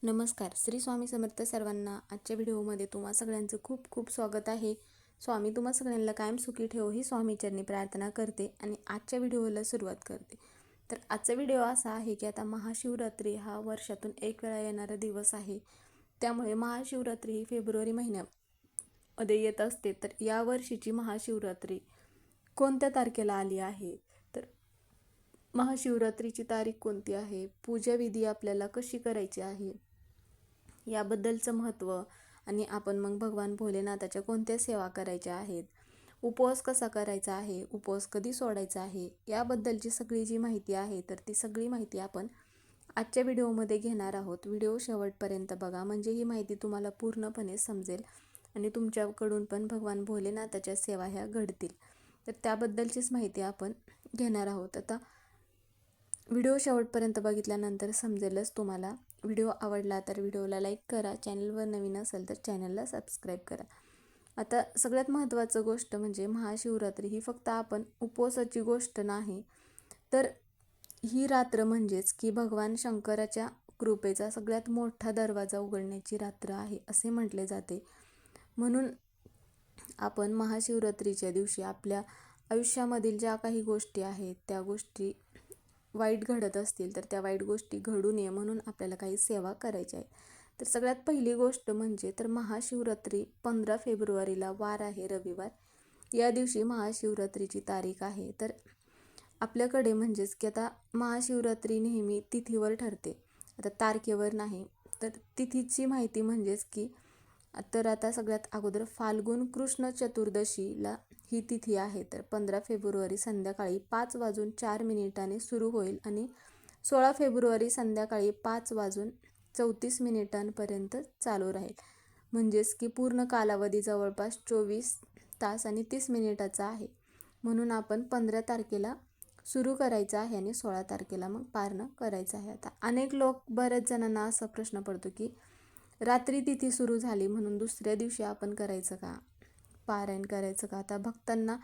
नमस्कार. श्री स्वामी समर्थ सर्वांना. आजच्या व्हिडिओमध्ये तुम्हा सगळ्यांचं खूप खूप स्वागत आहे. स्वामी तुम्हा सगळ्यांना कायम सुखी ठेवो ही स्वामीचरणी प्रार्थना करते आणि आजच्या व्हिडिओला सुरुवात करते. तर आजचा व्हिडिओ असा आहे की आता महाशिवरात्री हा वर्षातून एक वेळा येणारा दिवस आहे. त्यामुळे महाशिवरात्री ही फेब्रुवारी महिन्यामध्ये येत असते. तर या वर्षीची महाशिवरात्री कोणत्या तारखेला आली आहे, तर महाशिवरात्रीची तारीख कोणती आहे, पूजाविधी आपल्याला कशी करायची आहे याबद्दलचं महत्त्व आणि आपण मग भगवान भोलेनाथाच्या कोणत्या सेवा करायच्या आहेत, उपवास कसा करायचा आहे, उपवास कधी सोडायचा आहे, याबद्दलची सगळी जी माहिती आहे तर ती सगळी माहिती आपण आजच्या व्हिडिओमध्ये घेणार आहोत. व्हिडिओ शेवटपर्यंत बघा म्हणजे ही माहिती तुम्हाला पूर्णपणे समजेल आणि तुमच्याकडून पण भगवान भोलेनाथाच्या सेवा ह्या घडतील. तर त्याबद्दलचीच माहिती आपण घेणार आहोत. आता व्हिडिओ शेवटपर्यंत बघितल्यानंतर समजेलच तुम्हाला. व्हिडिओ आवडला तर व्हिडिओला लाईक करा, चॅनलवर नवीन असेल तर चॅनलला सबस्क्राईब करा. आता सगळ्यात महत्त्वाचं गोष्ट म्हणजे महाशिवरात्री ही फक्त आपण उपवासाची गोष्ट नाही, तर ही रात्र म्हणजेच की भगवान शंकराच्या कृपेचा सगळ्यात मोठा दरवाजा उघडण्याची रात्र आहे असे म्हटले जाते. म्हणून आपण महाशिवरात्रीच्या दिवशी आपल्या आयुष्यामधील ज्या काही गोष्टी आहेत त्या गोष्टी वाईट घडत असतील तर त्या वाईट गोष्टी घडू नये म्हणून आपल्याला काही सेवा करायची आहे. तर सगळ्यात पहिली गोष्ट म्हणजे तर महाशिवरात्री 15 फेब्रुवारीला वार आहे रविवार. या दिवशी महाशिवरात्रीची तारीख आहे. तर आपल्याकडे म्हणजेच की आता महाशिवरात्री नेहमी तिथीवर ठरते, आता तारखेवर नाही. तर तिथीची माहिती म्हणजेच की तर आता सगळ्यात अगोदर फाल्गुन कृष्ण चतुर्दशीला ही तिथी आहे. तर 15 फेब्रुवारी संध्याकाळी 5:04 सुरू होईल आणि 16 फेब्रुवारी संध्याकाळी 5:34 चालू राहील. म्हणजेच की पूर्ण कालावधी जवळपास 24 तास आणि 30 मिनिटाचा आहे. म्हणून आपण 15 तारखेला सुरू करायचं आहे आणि 16 तारखेला मग पारणं करायचं आहे. आता अनेक लोक बऱ्याच जणांना असा प्रश्न पडतो की रात्री तिथी सुरू झाली म्हणून दुसऱ्या दिवशी आपण करायचं का, पारायण करायचं का. आता भक्तांना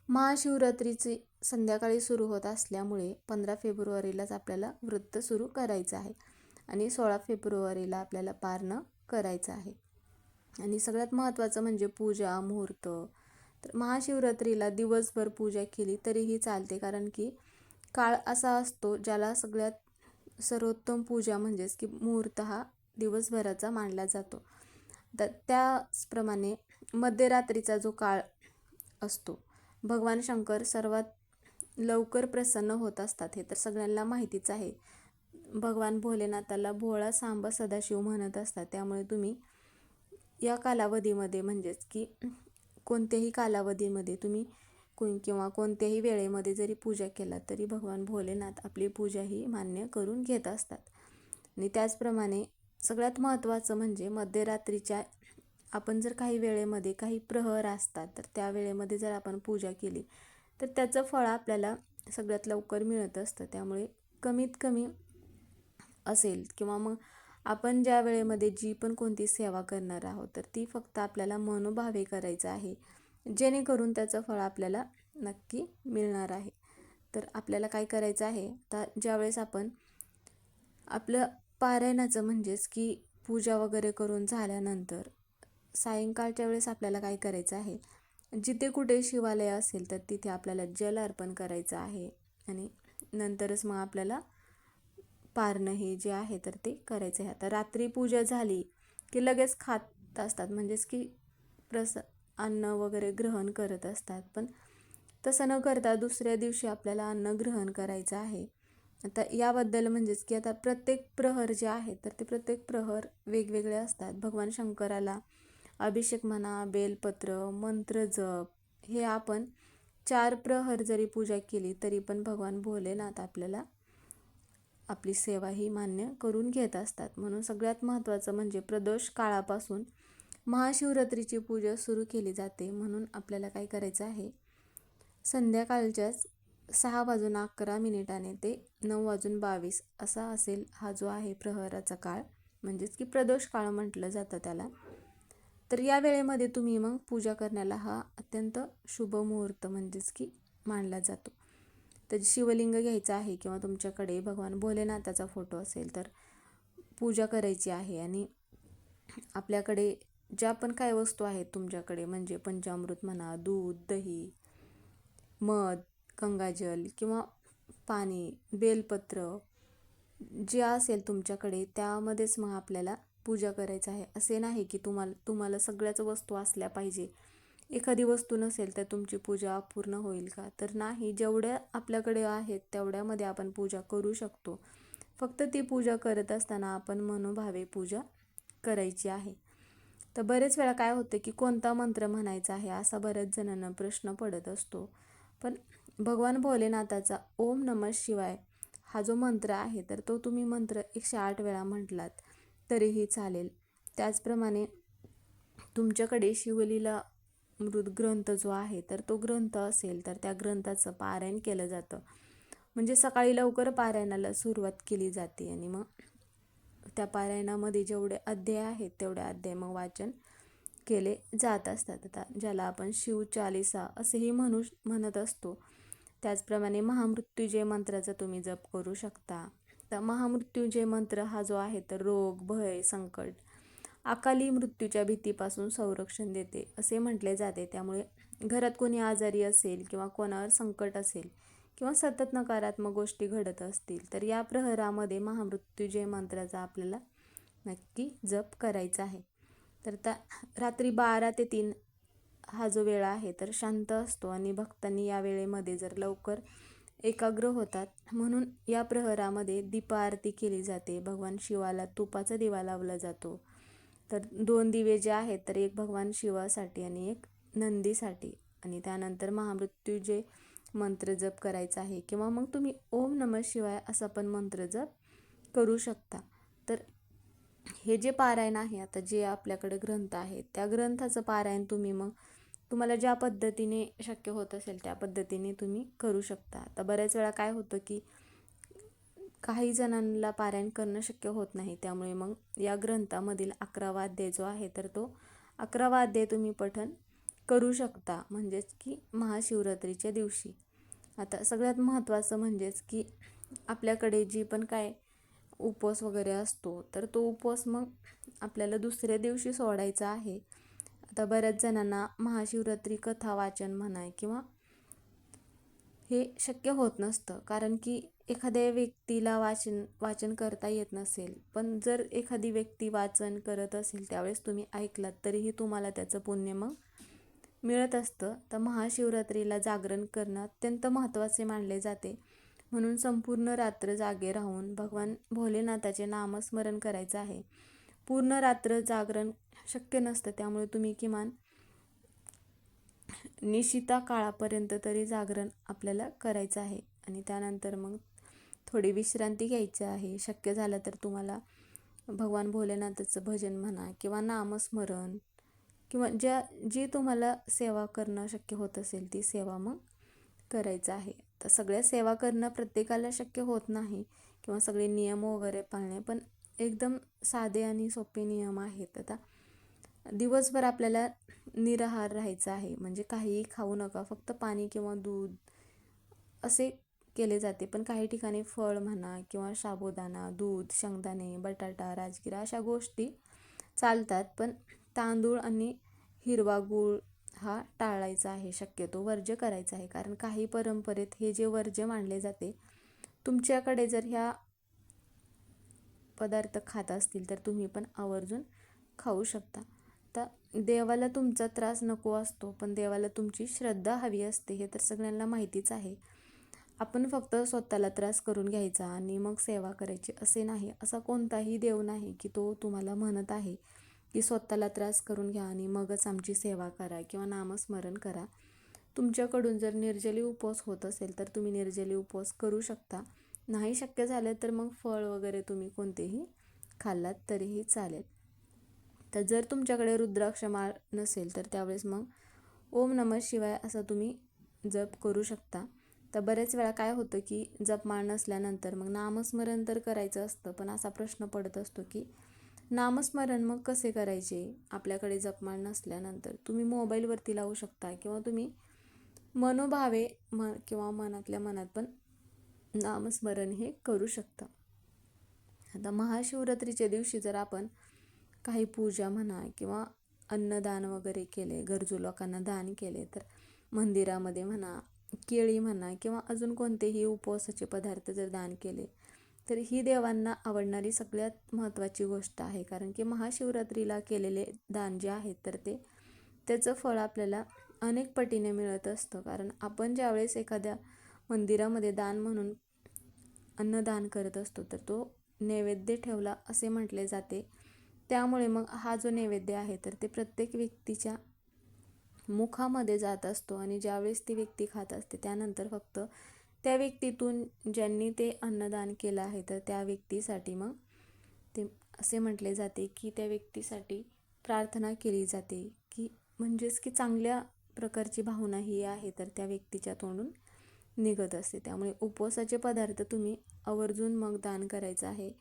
महाशिवरात्रीची संध्याकाळी सुरू होत असल्यामुळे 15 फेब्रुवारीलाच आपल्याला व्रत सुरू करायचं आहे आणि 16 फेब्रुवारीला आपल्याला पारणं करायचं आहे. आणि सगळ्यात महत्त्वाचं म्हणजे पूजा मुहूर्त. तर महाशिवरात्रीला दिवसभर पूजा केली तरीही चालते, कारण की काळ असा असतो ज्याला सगळ्यात सर्वोत्तम पूजा म्हणजेच की मुहूर्त हा दिवसभराचा मानला जातो. तर त्याचप्रमाणे मध्यरात्रीचा जो काळ असतो, भगवान शंकर सर्वात लवकर प्रसन्न होत असतात हे तर सगळ्यांना माहितीच आहे. भगवान भोलेनाथाला भोळा सांबा सदाशिव म्हणत असतात. त्यामुळे तुम्ही या कालावधीमध्ये म्हणजेच की कोणत्याही कालावधीमध्ये तुम्ही किंवा कोणत्याही वेळेमध्ये जरी पूजा केला तरी भगवान भोलेनाथ आपली पूजा ही मान्य करून घेत असतात. आणि त्याचप्रमाणे सगळ्यात महत्त्वाचं म्हणजे मध्यरात्रीच्या आपण जर काही वेळेमध्ये काही प्रहर असतात तर त्या वेळेमध्ये जर आपण पूजा केली तर त्याचं फळ आपल्याला सगळ्यात लवकर मिळत असतं. त्यामुळे कमीत कमी असेल किंवा मग आपण ज्या वेळेमध्ये जी पण कोणती सेवा करणार आहोत तर ती फक्त आपल्याला मनोभावे करायचं आहे, जेणेकरून त्याचं फळ आपल्याला नक्की मिळणार आहे. तर आपल्याला काय करायचं आहे, तर ज्यावेळेस आपण आपलं पारायणाचं म्हणजेच की पूजा वगैरे करून झाल्यानंतर सायंकाळच्या वेळेस आपल्याला काय करायचं आहे, जिथे कुठे शिवालय असेल तर तिथे आपल्याला जल अर्पण करायचं आहे आणि नंतरच मग आपल्याला पारणं हे जे आहे तर ते करायचं आहे. आता रात्री पूजा झाली की लगेच खात असतात, म्हणजेच की अन्न वगैरे ग्रहण करत असतात, पण तसं न करता दुसऱ्या दिवशी आपल्याला अन्न ग्रहण करायचं आहे. आता याबद्दल म्हणजेच की आता प्रत्येक प्रहर जे आहे तर ते प्रत्येक प्रहर वेगवेगळे असतात. भगवान शंकराला अभिषेक म्हणा, बेलपत्र, मंत्र जप हे आपण 4 प्रहर जरी पूजा केली तरी पण भगवान भोलेनाथ आपल्याला आपली सेवा ही मान्य करून घेत असतात. म्हणून सगळ्यात महत्त्वाचं म्हणजे प्रदोष काळापासून महाशिवरात्रीची पूजा सुरू केली जाते. म्हणून आपल्याला काय करायचं आहे, संध्याकाळच्याच 6:11 ते 9:22 असा असेल हा जो आहे प्रहराचा काळ, म्हणजेच की प्रदोष काळ म्हटलं जातं त्याला. तर या वेळेमध्ये तुम्ही मग पूजा करण्याला हा अत्यंत शुभ मुहूर्त म्हणजेच की मानला जातो. तर शिवलिंग घ्यायचं आहे किंवा तुमच्याकडे भगवान भोलेनाथाचा फोटो असेल तर पूजा करायची आहे. आणि आपल्याकडे ज्या पण काय वस्तू आहेत तुमच्याकडे, म्हणजे पंचामृत म्हणा, दूध, दही, मध, गंगाजल किंवा पाणी, बेलपत्र, जे असेल तुमच्याकडे त्यामध्येच मग आपल्याला पूजा करायचं आहे. असे नाही की तुम्हाला सगळ्याच वस्तू असल्या पाहिजे, एखादी वस्तू नसेल तर तुमची पूजा अपूर्ण होईल का? तर नाही, जेवढ्या आपल्याकडे आहेत तेवढ्यामध्ये आपण पूजा करू शकतो. फक्त ती पूजा करत असताना आपण मनोभावे पूजा करायची आहे. तर बरेच वेळा काय होतं की कोणता मंत्र म्हणायचा आहे असा बऱ्याच जणांना प्रश्न पडत असतो. पण भगवान भोलेनाथाचा ओम नमः शिवाय हा जो मंत्र आहे तर तो तुम्ही मंत्र 108 वेळा म्हटलात तरीही चालेल. त्याचप्रमाणे तुमच्याकडे शिवलीला मृत ग्रंथ जो आहे तर तो ग्रंथ असेल तर त्या ग्रंथाचं पारायण केलं जातं. म्हणजे सकाळी लवकर पारायणाला सुरुवात केली जाते आणि मग त्या पारायणामध्ये जेवढे अध्याय आहेत तेवढे अध्याय मग वाचन केले जात असतात. आता ज्याला आपण शिवचालिसा असेही म्हणत असतो. त्याचप्रमाणे महामृत्युंजय मंत्राचा तुम्ही जप करू शकता. तर महामृत्युंजय मंत्र हा जो आहे तर रोग, भय, संकट, अकाली मृत्यूच्या भीतीपासून संरक्षण देते असे म्हटले जाते. त्यामुळे घरात कोणी आजारी असेल किंवा कोणावर संकट असेल किंवा सतत नकारात्मक गोष्टी घडत असतील तर या प्रहरामध्ये महामृत्युंजय मंत्राचा आपल्याला नक्की जप करायचा आहे. तर रात्री 12 ते 3 हा जो वेळ आहे तर शांत असतो आणि भक्तांनी या वेळेमध्ये जर लवकर एकाग्र होतात, म्हणून या प्रहरामध्ये दीपाआरती केली जाते. भगवान शिवाला तुपाचा दिवा लावला जातो. तर 2 दिवे जे आहेत तर एक भगवान शिवासाठी आणि एक नंदीसाठी. आणि त्यानंतर महामृत्युंजय मंत्र जप करायचा आहे किंवा मग तुम्ही ओम नमः शिवाय असा पण मंत्र जप करू शकता. तर हे जे पारायण आहे, आता जे आपल्याकडे ग्रंथ आहे त्या ग्रंथाचं पारायण तुम्हाला ज्या पद्धतीने शक्य होत असेल त्या पद्धतीने तुम्ही करू शकता. आता बऱ्याच वेळा काय होतं की काही जणांना पारायण करणं शक्य होत नाही, त्यामुळे मग या ग्रंथामधील 11वा अध्याय जो आहे तर तो 11वा अध्याय तुम्ही पठण करू शकता, म्हणजेच की महाशिवरात्रीच्या दिवशी. आता सगळ्यात महत्त्वाचं म्हणजेच की आपल्याकडे जी पण काय उपवास वगैरे असतो तर तो उपवास मग आपल्याला दुसऱ्या दिवशी सोडायचा आहे. आता बऱ्याच जणांना महाशिवरात्री कथा वाचन म्हणा किंवा हे शक्य होत नसतं, कारण की एखाद्या व्यक्तीला वाचन करता येत नसेल. पण जर एखादी व्यक्ती वाचन करत असेल त्यावेळेस तुम्ही ऐकलात तरीही तुम्हाला त्याचं पुण्य मग मिळत असतं. तर महाशिवरात्रीला जागरण करणं अत्यंत महत्त्वाचे मानले जाते. म्हणून संपूर्ण रात्र जागे राहून भगवान भोलेनाथाचे नामस्मरण करायचं आहे. पूर्ण रात्र जागरण शक्य नसतं, त्यामुळे तुम्ही किमान निशिता काळापर्यंत तरी जागरण आपल्याला करायचं आहे. आणि त्यानंतर मग थोडी विश्रांती घ्यायची आहे. शक्य झालं तर तुम्हाला भगवान भोलेनाथाचं भजन म्हणा किंवा नामस्मरण किंवा जी तुम्हाला सेवा करणं शक्य होत असेल ती सेवा मग करायचं आहे. तर सगळ्या सेवा करणं प्रत्येकाला शक्य होत नाही किंवा सगळे नियम वगैरे पाळणे, पण एकदम साधे आणि सोपे नियम आहेत. आता दिवसभर आपल्याला निराहार राहायचं आहे, म्हणजे काहीही खाऊ नका, फक्त पाणी किंवा दूध असे केले जाते. पण काही ठिकाणी फळ म्हणा किंवा साबुदाणा, दूध, शेंगदाणे, बटाटा, राजगिरा अशा गोष्टी चालतात. पण तांदूळ आणि हिरवा गूळ हा टाळायचा आहे, शक्यतो वर्ज्य करायचा आहे. कारण काही परंपरेत हे जे वर्ज्य मानले जाते, तुमच्याकडे जर ह्या पदार्थ खात असतील तर तुम्ही पण आवर्जून खाऊ शकता. तर देवाला तुमचा त्रास नको असतो, पण देवाला तुमची श्रद्धा हवी असते, हे तर सगळ्यांना माहितीच आहे. आपण फक्त स्वतःला त्रास करून घ्यायचा आणि मग सेवा करायची असे नाही. असा कोणताही देव नाही की तो तुम्हाला म्हणत आहे की स्वतःला त्रास करून घ्या आणि मगच आमची सेवा करा किंवा नामस्मरण करा. तुमच्याकडून जर निर्जली उपवास होत असेल तर तुम्ही निर्जली उपवास करू शकता. नाही शक्य झालं तर मग फळ वगैरे तुम्ही कोणतेही खाल्लात तरीही चालेल. तर जर तुमच्याकडे रुद्राक्ष माळ नसेल तर त्यावेळेस मग ओम नमः शिवाय असा तुम्ही जप करू शकता. तर बरेच वेळा काय होतं की जपमाळ नसल्यानंतर मग नामस्मरण तर करायचं असतं, पण असा प्रश्न पडत असतो की नामस्मरण मग कसे करायचे. आपल्याकडे जपमाळ नसल्यानंतर तुम्ही मोबाईलवरती लावू शकता किंवा तुम्ही मनोभावे किंवा मनातल्या मनात पण नामस्मरण हे करू शकता. आता महाशिवरात्रीच्या दिवशी जर आपण काही पूजा म्हणा किंवा अन्नदान वगैरे केले, गरजू लोकांना दान केले, तर मंदिरामध्ये म्हणा, केळी म्हणा किंवा अजून कोणतेही उपवासाचे पदार्थ जर दान केले, तर ही देवांना आवडणारी सगळ्यात महत्त्वाची गोष्ट आहे. कारण की महाशिवरात्रीला केलेले दान जे आहे तर त्याचं फळ आपल्याला अनेक पटीने मिळत असतं. कारण आपण ज्यावेळेस एखाद्या मंदिरामध्ये दान म्हणून अन्नदान करत असतो, तर तो नैवेद्य ठेवला असे म्हटले जाते. त्यामुळे मग हा जो नैवेद्य आहे तर ते प्रत्येक व्यक्तीच्या मुखामध्ये जात असतो आणि ज्यावेळेस ती व्यक्ती खात असते त्यानंतर फक्त त्या व्यक्तीतून ज्यांनी ते अन्नदान केलं आहे तर त्या व्यक्तीसाठी मग ते असे म्हटले जाते की त्या व्यक्तीसाठी प्रार्थना केली जाते, की म्हणजेच की चांगल्या प्रकारची भावना ही आहे तर त्या व्यक्तीच्या तोंडून निघत असते. त्यामुळे उपवासाचे पदार्थ तुम्ही आवर्जून मग दान करायचं आहे.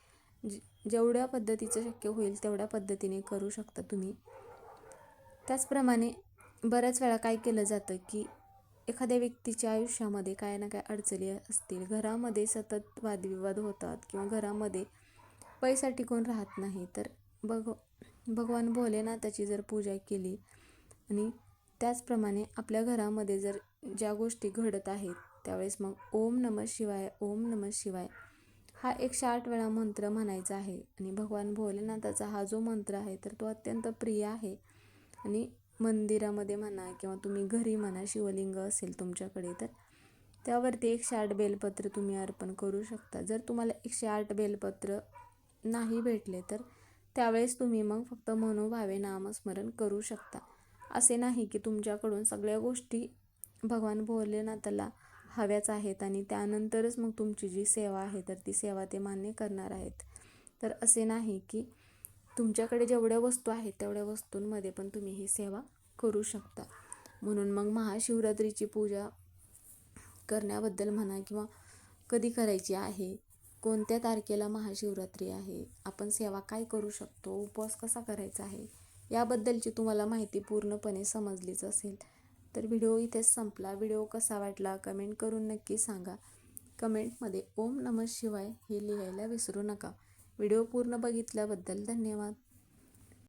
जेवढ्या पद्धतीचं शक्य होईल तेवढ्या पद्धतीने करू शकता तुम्ही. त्याचप्रमाणे बऱ्याच वेळा काय केलं जातं की एखाद्या व्यक्तीच्या आयुष्यामध्ये काय ना काय अडचणी असतील, घरामध्ये सतत वादविवाद होतात किंवा घरामध्ये पैसा टिकून राहत नाही, तर भगवान भोलेनाथाची जर पूजा केली आणि त्याचप्रमाणे आपल्या घरामध्ये जर ज्या गोष्टी घडत आहेत त्यावेळेस मग ओम नमः शिवाय, ओम नमः शिवाय हा 108 वेळा मंत्र म्हणायचा आहे. आणि भगवान भोलेनाथाचा हा जो मंत्र आहे तर तो अत्यंत प्रिय आहे. आणि मंदिरामध्ये म्हणा किंवा तुम्ही घरी म्हणा, शिवलिंग असेल तुमच्याकडे तर त्यावरती 108 बेलपत्र तुम्ही अर्पण करू शकता. जर तुम्हाला 108 बेलपत्र नाही भेटले तर त्यावेळेस तुम्ही मग फक्त मनोभावे नामस्मरण करू शकता. असे नाही की तुमच्याकडून सगळ्या गोष्टी भगवान भोलेनाथाला हव्याच आहेत आणि त्यानंतरच मग तुमची जी सेवा आहे तर ती सेवा ते मान्य करणार आहेत. तर असे नाही की तुमच्याकडे जेवढ्या वस्तू आहेत तेवढ्या वस्तूंमध्ये पण तुम्ही ही सेवा करू शकता. म्हणून मग महाशिवरात्रीची पूजा करण्याबद्दल म्हणा किंवा कधी करायची आहे, कोणत्या तारखेला महाशिवरात्री आहे, आपण सेवा काय करू शकतो, उपवास कसा करायचा आहे, याबद्दलची तुम्हाला माहिती पूर्णपणे समजलीच असेल. तर व्हिडिओ इथेच संपला. व्हिडिओ कसा वाटला कमेंट करून नक्की सांगा. कमेंटमध्ये ओम नमः शिवाय हे लिहायला विसरू नका. व्हिडिओ पूर्ण बघितल्याबद्दल धन्यवाद.